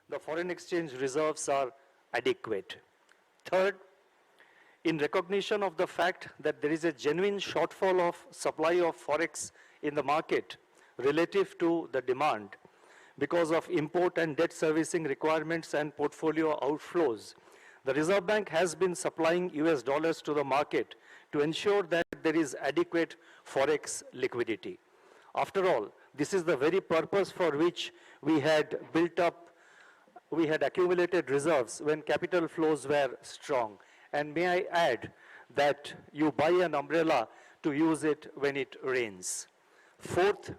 the foreign exchange reserves are adequate. Third, in recognition of the fact that there is a genuine shortfall of supply of forex in the market relative to the demand because of import and debt servicing requirements and portfolio outflows, the Reserve Bank has been supplying US dollars to the market to ensure that there is adequate forex liquidity. After all, this is the very purpose for which we had accumulated reserves when capital flows were strong. And may I add that you buy an umbrella to use it when it rains. Fourth,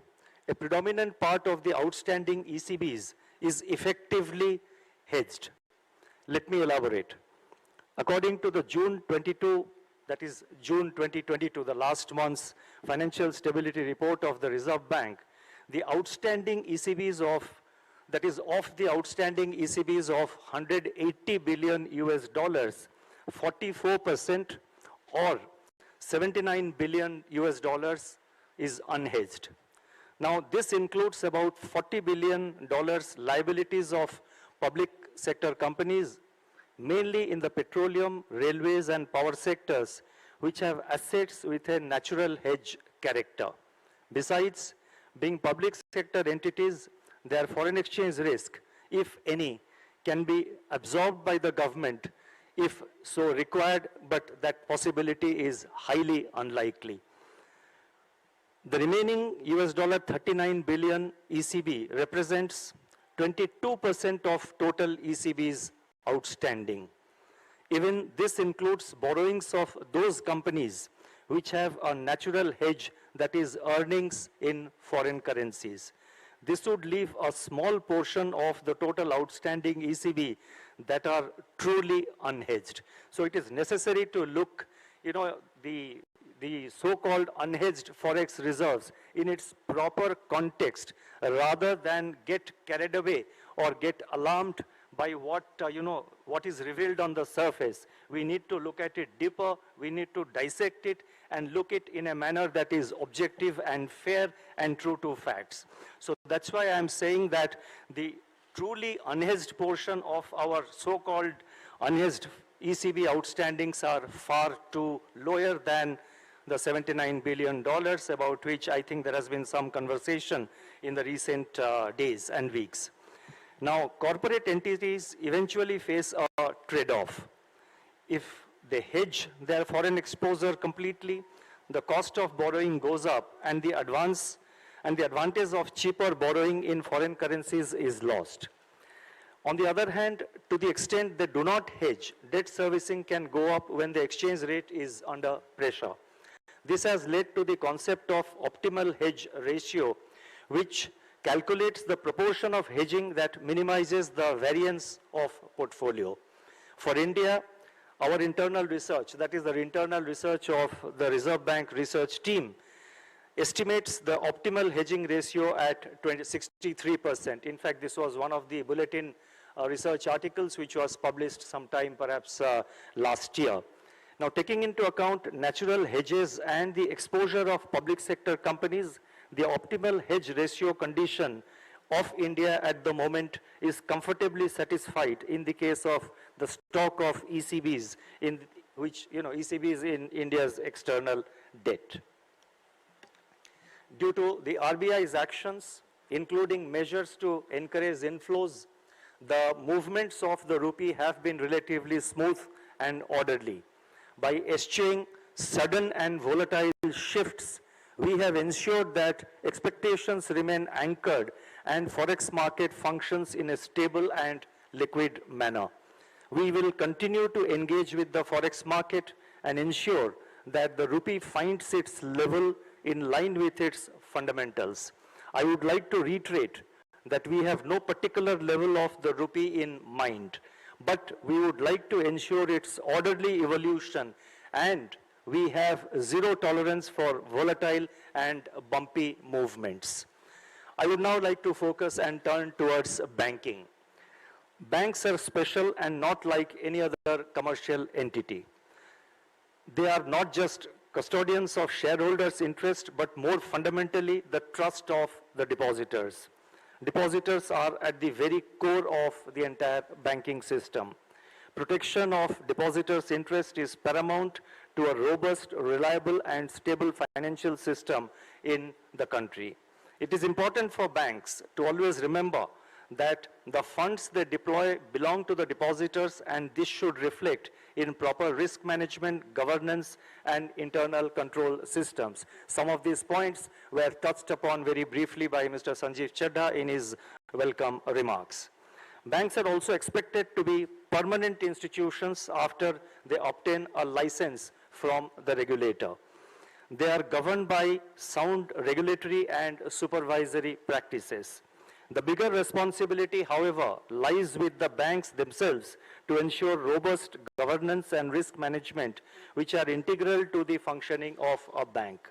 a predominant part of the outstanding ECBs is effectively hedged. Let me elaborate. According to the June 22, that is June 2022, the last month's financial stability report of the Reserve Bank, the outstanding ECBs that is of the outstanding ECBs of 180 billion US dollars, 44% or 79 billion US dollars is unhedged. Now, this includes about $40 billion liabilities of public sector companies, mainly in the petroleum, railways, and power sectors, which have assets with a natural hedge character. Besides, being public sector entities, their foreign exchange risk, if any, can be absorbed by the government if so required, but that possibility is highly unlikely. The remaining US $39 billion ECB represents 22% of total ECB's outstanding. Even this includes borrowings of those companies which have a natural hedge, that is earnings in foreign currencies. This would leave a small portion of the total outstanding ECB that are truly unhedged. So it is necessary to look, the so-called unhedged forex reserves in its proper context, rather than get carried away or get alarmed by what is revealed on the surface. We need to look at it deeper. We need to dissect it and look it in a manner that is objective and fair and true to facts. So that's why I'm saying that the truly unhedged portion of our so-called unhedged ECB outstandings are far too lower than the $79 billion, about which I think there has been some conversation in the recent days and weeks. Now, corporate entities eventually face a trade-off. If they hedge their foreign exposure completely, the cost of borrowing goes up, and the advantage of cheaper borrowing in foreign currencies is lost. On the other hand, to the extent they do not hedge, debt servicing can go up when the exchange rate is under pressure. This has led to the concept of optimal hedge ratio, which calculates the proportion of hedging that minimizes the variance of portfolio. For India, our internal research, that is the internal research of the Reserve Bank research team, estimates the optimal hedging ratio at 63%. In fact, this was one of the bulletin research articles which was published sometime perhaps last year. Now, taking into account natural hedges and the exposure of public sector companies, the optimal hedge ratio condition of India at the moment is comfortably satisfied in the case of the stock of ECBs, ECBs in India's external debt. Due to the RBI's actions, including measures to encourage inflows, the movements of the rupee have been relatively smooth and orderly. By eschewing sudden and volatile shifts, we have ensured that expectations remain anchored and forex market functions in a stable and liquid manner. We will continue to engage with the forex market and ensure that the rupee finds its level in line with its fundamentals. I would like to reiterate that we have no particular level of the rupee in mind, but we would like to ensure its orderly evolution, and we have zero tolerance for volatile and bumpy movements. I would now like to focus and turn towards banking. Banks are special and not like any other commercial entity. They are not just custodians of shareholders' interest, but more fundamentally, the trust of the depositors. Depositors are at the very core of the entire banking system. Protection of depositors' interest is paramount to a robust, reliable, and stable financial system in the country. It is important for banks to always remember that the funds they deploy belong to the depositors, and this should reflect in proper risk management, governance, and internal control systems. Some of these points were touched upon very briefly by Mr. Sanjeev Chadha in his welcome remarks. Banks are also expected to be permanent institutions after they obtain a license from the regulator. They are governed by sound regulatory and supervisory practices. The bigger responsibility, however, lies with the banks themselves to ensure robust governance and risk management, which are integral to the functioning of a bank.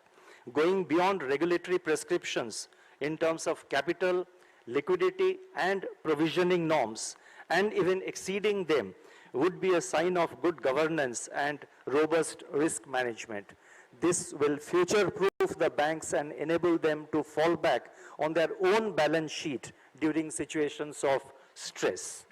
Going beyond regulatory prescriptions in terms of capital, liquidity, and provisioning norms, and even exceeding them, would be a sign of good governance and robust risk management. This will future-proof the banks and enable them to fall back on their own balance sheet during situations of stress.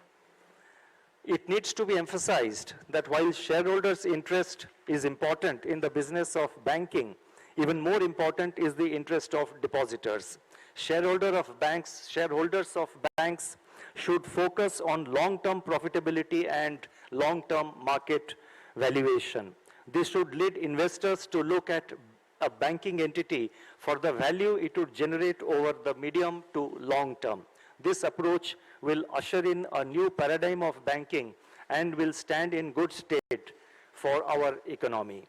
It needs to be emphasized that while shareholders' interest is important in the business of banking, even more important is the interest of depositors. Shareholders of banks should focus on long-term profitability and long-term market valuation. This should lead investors to look at a banking entity for the value it would generate over the medium to long term. This approach will usher in a new paradigm of banking and will stand in good state for our economy.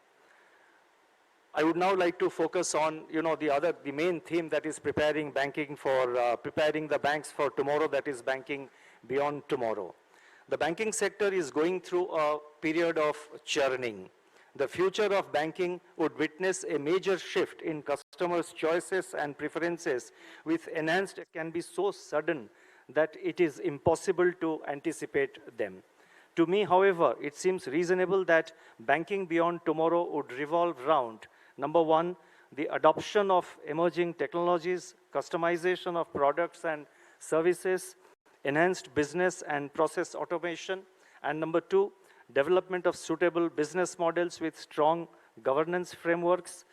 I would now like to focus on, the main theme that is preparing the banks for tomorrow, that is banking beyond tomorrow. The banking sector is going through a period of churning. The future of banking would witness a major shift in customers' choices and preferences, with enhanced can be so sudden that it is impossible to anticipate them. To me, however, it seems reasonable that banking beyond tomorrow would revolve around, number one, the adoption of emerging technologies, customization of products and services, enhanced business and process automation, and number two, development of suitable business models with strong governance frameworks,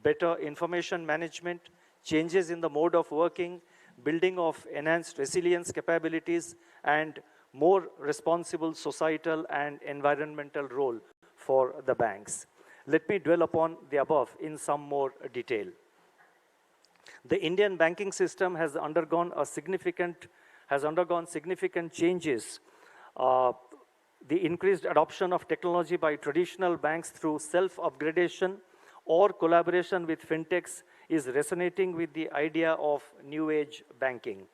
better information management, changes in the mode of working, building of enhanced resilience capabilities, and more responsible societal and environmental role for the banks. Let me dwell upon the above in some more detail. The Indian banking system has undergone significant changes. The increased adoption of technology by traditional banks through self-upgradation or collaboration with fintechs is resonating with the idea of new age banking.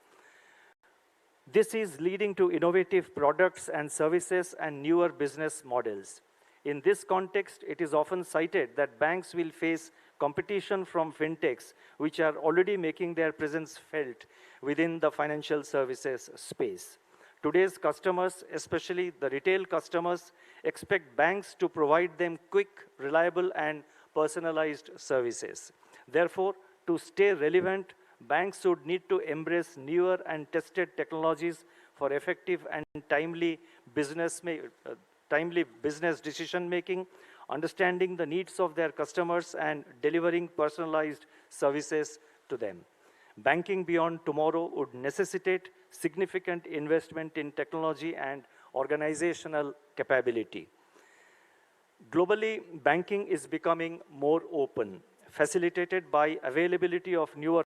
This is leading to innovative products and services and newer business models. In this context, it is often cited that banks will face competition from fintechs, which are already making their presence felt within the financial services space. Today's customers, especially the retail customers, expect banks to provide them quick, reliable, and personalized services. Therefore, to stay relevant, banks would need to embrace newer and tested technologies for effective and timely business decision-making, understanding the needs of their customers, and delivering personalized services to them. Banking beyond tomorrow would necessitate significant investment in technology and organizational capability. Globally, banking is becoming more open, facilitated by availability of newer